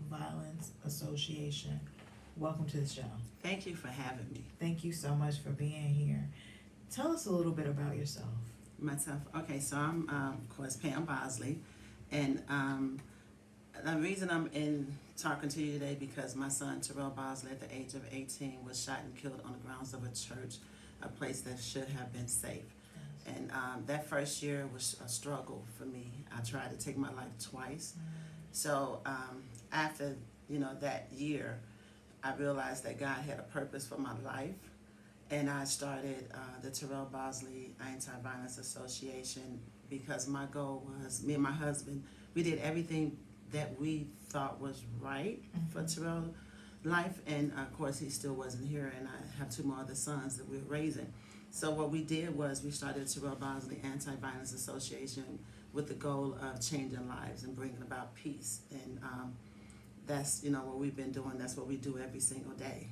Violence Association. Welcome to the show. Thank you for having me. Thank you so much for being here. Tell us a little bit about yourself. Myself, okay, so I'm, of course, Pam Bosely, and the reason I'm in talking to you today because my son, Terrell Bosley, at the age of 18, was shot and killed on the grounds of a church, a place that should have been safe. Yes. And that first year was a struggle for me. I tried to take my life twice. So after, that year, I realized that God had a purpose for my life. And I started the Terrell Bosley Anti-Violence Association because my goal was, me and my husband, we did everything that we thought was right for Terrell's life. And of course, he still wasn't here, and I have two more other sons that we're raising. So what we did was we started Terrell Bosley Anti-Violence Association with the goal of changing lives and bringing about peace. And that's, what we've been doing. That's what we do every single day.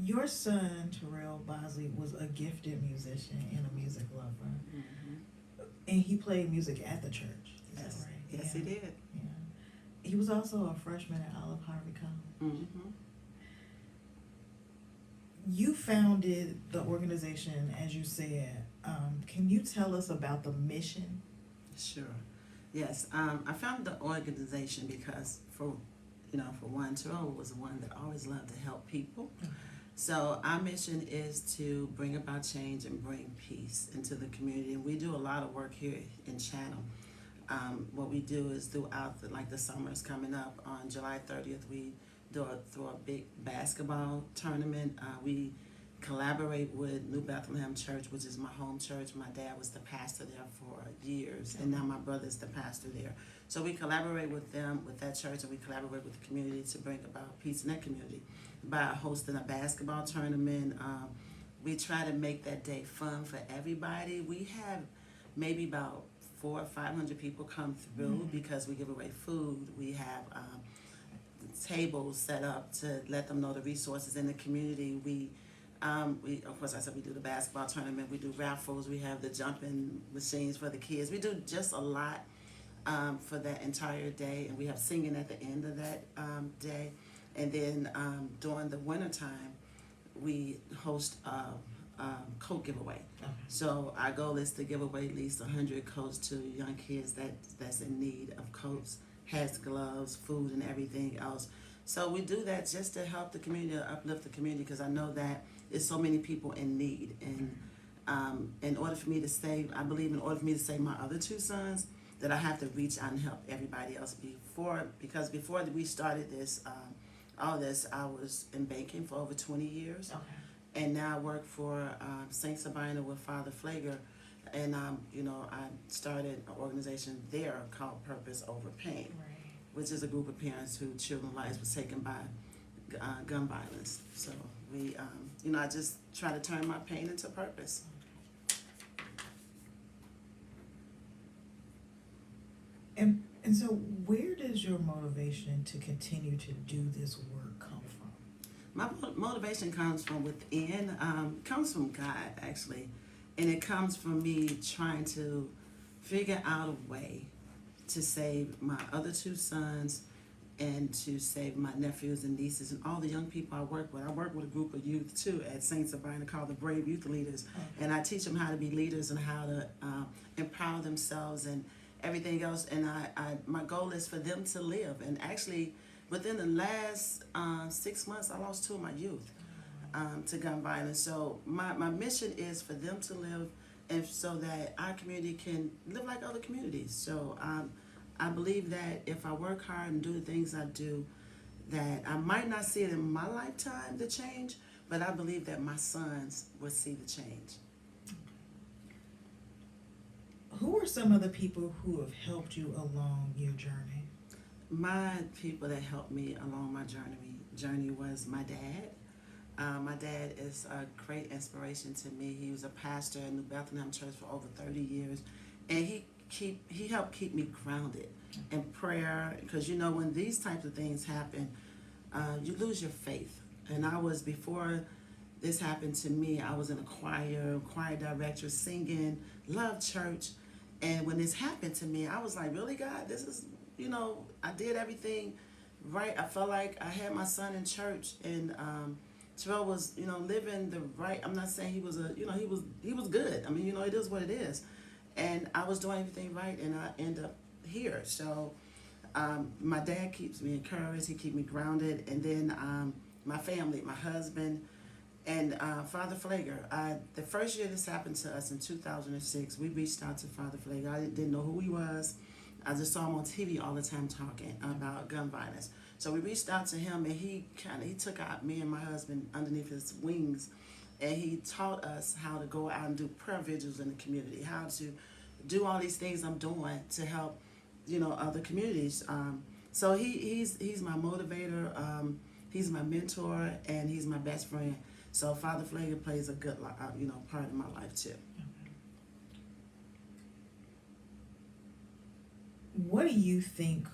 Your son, Terrell Bosley, was a gifted musician and a music lover. And he played music at the church. Is Yes. that right? Yes, Yeah. he did. Yeah. He was also a freshman at Olive Harvey College. You founded the organization, as you said. Can you tell us about the mission? Sure. Yes. I founded the organization because for one, Terrell was the one that always loved to help people. So our mission is to bring about change and bring peace into the community. And we do a lot of work here in Chatham. What we do is throughout the summer's coming up on July 30th, we throw a big basketball tournament. We collaborate with New Bethlehem Church, which is my home church. My dad was the pastor there for years, and now my brother's the pastor there. So we collaborate with them, with that church, and we collaborate with the community to bring about peace in that community by hosting a basketball tournament. We try to make that day fun for everybody. We have maybe about 400 or 500 people come through because we give away food. We have tables set up to let them know the resources in the community. We of course, I said we do the basketball tournament. We do raffles. We have the jumping machines for the kids. We do just a lot for that entire day, and we have singing at the end of that day. And then during the wintertime, we host a coat giveaway. So our goal is to give away at least 100 coats to young kids that's in need of coats, hats, gloves, food, and everything else. So we do that just to help the community, uplift the community, because I know that there's so many people in need. And in order for me to save my other two sons, that I have to reach out and help everybody else. Because before we started this, all this, I was in banking for over 20 years. And now I work for St. Sabina with Father Flager. And, I started an organization there called Purpose Over Pain, which is a group of parents whose children's lives was taken by gun violence. So we, I just try to turn my pain into purpose. And so where does your motivation to continue to do this work come from? My motivation comes from within, comes from God, actually. And it comes from me trying to figure out a way to save my other two sons and to save my nephews and nieces and all the young people I work with. I work with a group of youth too at St. Sabina called the Brave Youth Leaders. And I teach them how to be leaders and how to empower themselves and everything else. And my goal is for them to live. And actually, within the last 6 months, I lost two of my youth to gun violence. So my mission is for them to live, and so that our community can live like other communities. So I believe that if I work hard and do the things I do, that I might not see it in my lifetime, the change, but I believe that my sons will see the change. Who are some of the people who have helped you along your journey? My people that helped me along my journey was my dad. My dad is a great inspiration to me. He was a pastor in New Bethlehem Church for over 30 years, and he helped keep me grounded in prayer, because when these types of things happen, you lose your faith. And before this happened to me, I was in a choir director, singing, loved church, And when this happened to me, I was like, really, God, this is, I did everything right. I felt like I had my son in church, and Terrell was, living the right. I'm not saying he was he was good. I mean, it is what it is. And I was doing everything right, and I end up here. So my dad keeps me encouraged. He keeps me grounded. And then my family, my husband, and Father Flager. The first year this happened to us in 2006, we reached out to Father Flager. I didn't know who he was. I just saw him on TV all the time talking about gun violence. So we reached out to him, and he took out me and my husband underneath his wings, and he taught us how to go out and do prayer vigils in the community, how to do all these things I'm doing to help, other communities. So he's my motivator, he's my mentor, and he's my best friend. So Father Flager plays a good, part of my life too. What do you think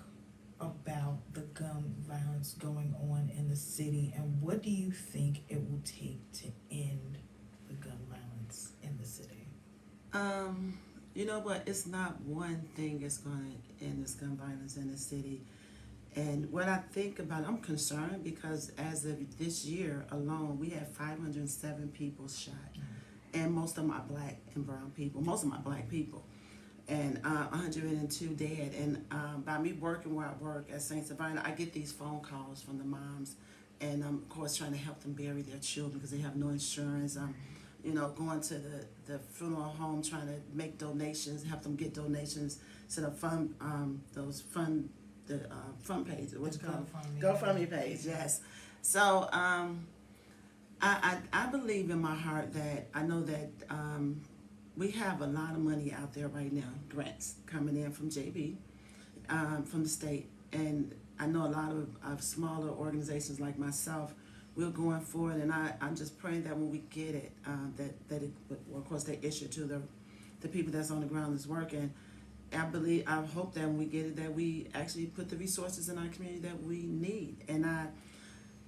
about the gun violence going on in the city, and what do you think it will take to end the gun violence in the city? You know what? It's not one thing that's going to end this gun violence in the city. And what I think about, I'm concerned because as of this year alone, we had 507 people shot. And most of them are black and brown people, most of them are black people. And 102 dead. And by me working where I work at St. Savannah, I get these phone calls from the moms. And I'm, of course, trying to help them bury their children because they have no insurance. Going to the funeral home, trying to make donations, help them get donations to the fund page, what you call it? GoFundMe page, yes. So I believe in my heart that I know that we have a lot of money out there right now, grants coming in from JB, from the state, and I know a lot of smaller organizations like myself, we're going forward, and I'm just praying that when we get it, that it, well, of course, they issue to the people that's on the ground that's working. I hope that when we get it, that we actually put the resources in our community that we need. And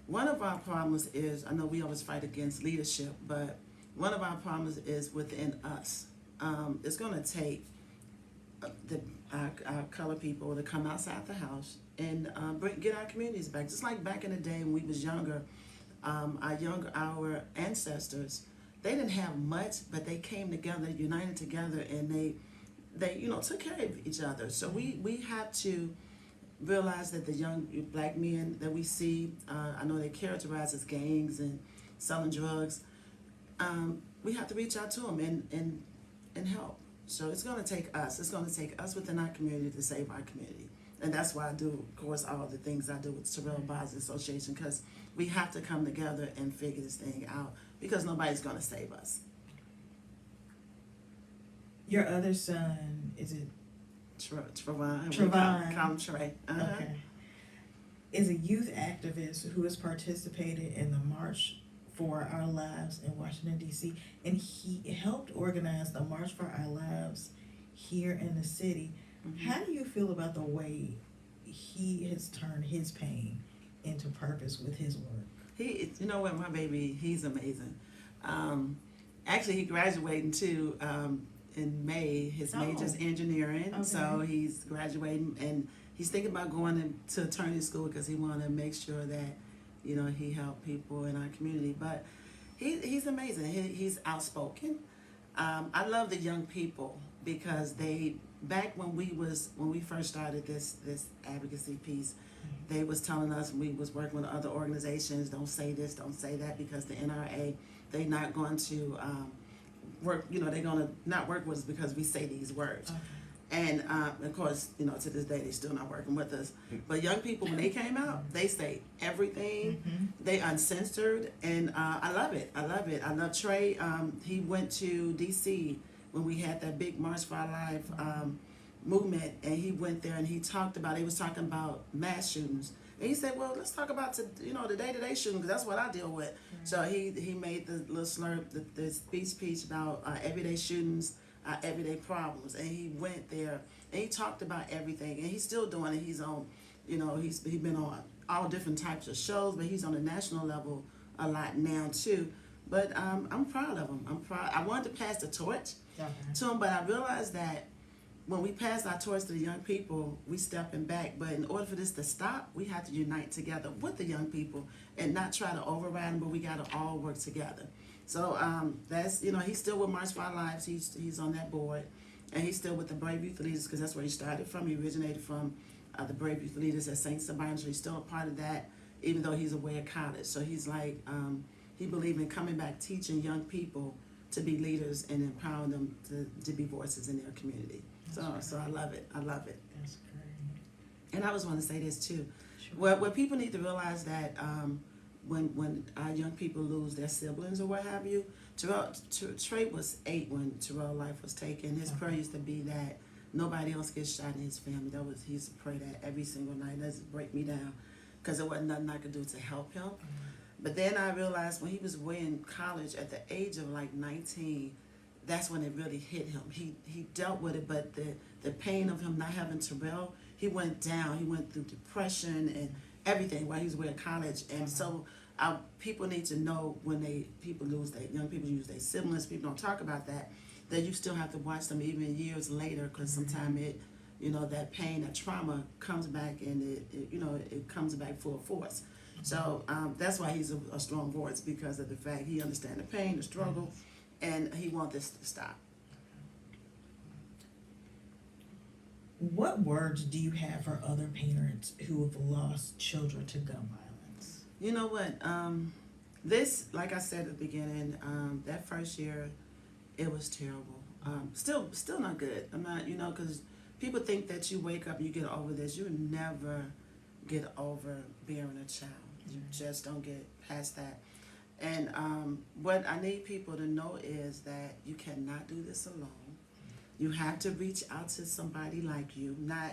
one of our problems is, I know we always fight against leadership, but one of our problems is within us. It's going to take our colored people to come outside the house and get our communities back. Just like back in the day when we was younger, our ancestors, they didn't have much, but they came together, united together, and they took care of each other. So we have to realize that the young black men that we see, I know they're characterized as gangs and selling drugs. We have to reach out to them and help. So it's going to take us. It's going to take us within our community to save our community. And that's why I do, of course, all the things I do with Terrell Bosley Association, because we have to come together and figure this thing out, because nobody's going to save us. Your other son, is it Trevon. Trevon. Call him Trey. Okay. Is a youth activist who has participated in the March for Our Lives in Washington, D.C., and he helped organize the March for Our Lives here in the city. Mm-hmm. How do you feel about the way he has turned his pain into purpose with his work? You know what, my baby, he's amazing. Actually, he graduated too in May. His major's engineering, okay. So he's graduating, and he's thinking about going to attorney school because he wants to make sure that he help people in our community. But he's amazing. He's outspoken. I love the young people because back when we first started this advocacy piece, they was telling us, we was working with other organizations, don't say this, don't say that, because the NRA, they not going to work, they're going to not work with us because we say these words. Okay. And of course, to this day, they're still not working with us. But young people, when they came out, they say everything. Mm-hmm. They uncensored, and I love it. I love Trey. He went to D.C. when we had that big March for Our Life movement, and he went there and he was talking about mass shootings. And he said, well, let's talk about the day-to-day shooting, because that's what I deal with. Mm-hmm. So he made the little slurp, the speech about everyday shootings, everyday problems, and he went there and he talked about everything, and he's still doing it. He's on, he's been on all different types of shows, but he's on the national level a lot now too. But I'm proud of him. I wanted to pass the torch to him, but I realized that when we pass our torch to the young people, we stepping back. But in order for this to stop, we have to unite together with the young people and not try to override them, but we got to all work together. So that's, he's still with March for Our Lives. He's on that board. And he's still with the Brave Youth Leaders because that's where he started from. He originated from the Brave Youth Leaders at St. Sabine, so he's still a part of that, even though he's away at college. So he's like, he believes in coming back, teaching young people to be leaders and empowering them to be voices in their community. So I love it. I love it. That's great. And I just want to say this too. Sure. What people need to realize that when our young people lose their siblings or what have you, Trey was 8 when Terrell's life was taken. His prayer used to be that nobody else gets shot in his family. He used to pray that every single night. That just break me down because there wasn't nothing I could do to help him. But then I realized when he was away in college at the age of like 19, that's when it really hit him. He dealt with it, but the pain of him not having Terrell, he went down. He went through depression and everything while he was away at college. And so people need to know when people lose their young people lose their siblings. People don't talk about that you still have to watch them even years later because sometimes that pain, that trauma comes back and it comes back full force. So that's why he's a strong voice, because of the fact he understands the pain, the struggle, and he wants this to stop. What words do you have for other parents who have lost children to gun violence? You know what? This, like I said at the beginning, that first year, it was terrible. Still not good. I'm not, because people think that you wake up and you get over this. You never get over bearing a child. You just don't get past that. And what I need people to know is that you cannot do this alone. You have to reach out to somebody like you, not,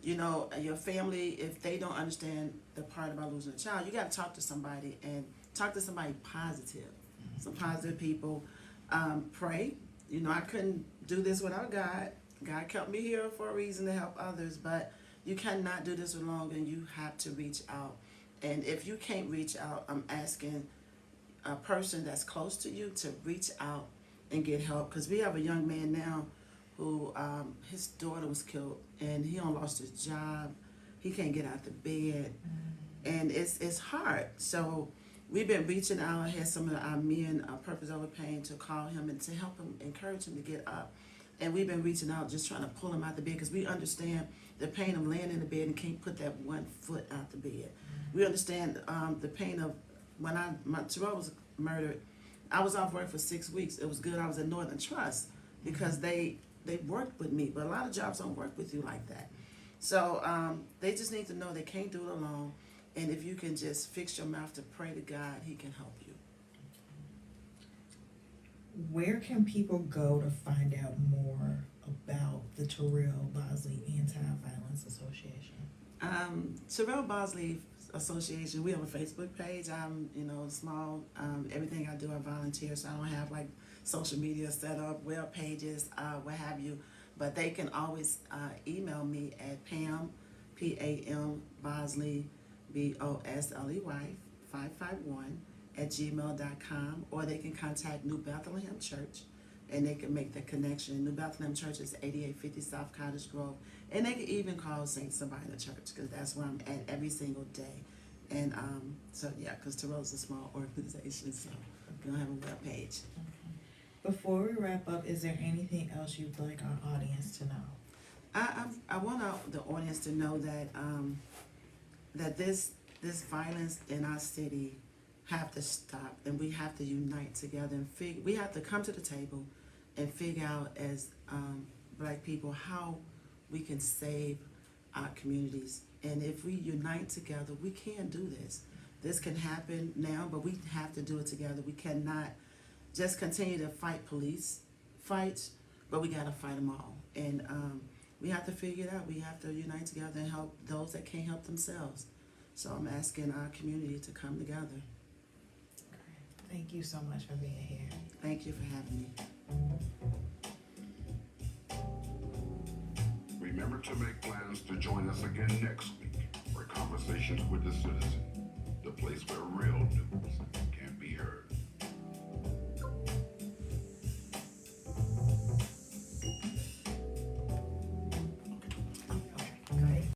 your family. If they don't understand the part about losing a child, you got to talk to somebody and talk to somebody positive, some positive people. Pray. I couldn't do this without God. God kept me here for a reason to help others, but you cannot do this alone, and you have to reach out. And if you can't reach out, I'm asking a person that's close to you to reach out and get help, because we have a young man now who his daughter was killed and he lost his job. He can't get out the bed, and it's hard. So we've been reaching out. I had some of our men, Purpose Over Pain, to call him and to help him, encourage him to get up. And we've been reaching out, just trying to pull him out the bed, because we understand the pain of laying in the bed and can't put that one foot out the bed. We understand the pain of when Terrell was murdered. I was off work for 6 weeks. It was good. I was at Northern Trust because they worked with me, but a lot of jobs don't work with you like that. So they just need to know they can't do it alone. And if you can just fix your mouth to pray to God, He can help you. Where can people go to find out more about the Terrell Bosley Anti-Violence Association? Terrell Bosley Association, we have a Facebook page. I'm, small. Everything I do, I volunteer, so I don't have like social media set up, web pages, what have you. But they can always email me at Pam, Pam Bosley, Bosley 551 @gmail.com, or they can contact New Bethlehem Church and they can make the connection. New Bethlehem Church is 8850 South Cottage Grove, and they can even call St. Sabina Church, because that's where I'm at every single day. And because Terrell's a small organization, so we don't have a web page. Before we wrap up, is there anything else you'd like our audience to know? I want the audience to know that that this violence in our city have to stop, and we have to unite together and we have to come to the table and figure out as Black people how we can save our communities. And if we unite together, we can do this. This can happen now, but we have to do it together. We cannot just continue to fight police fights, but we got to fight them all. And we have to figure it out. We have to unite together and help those that can't help themselves. So I'm asking our community to come together. Thank you so much for being here. Thank you for having me. Remember to make plans to join us again next week for Conversations with the Citizen, the place where real news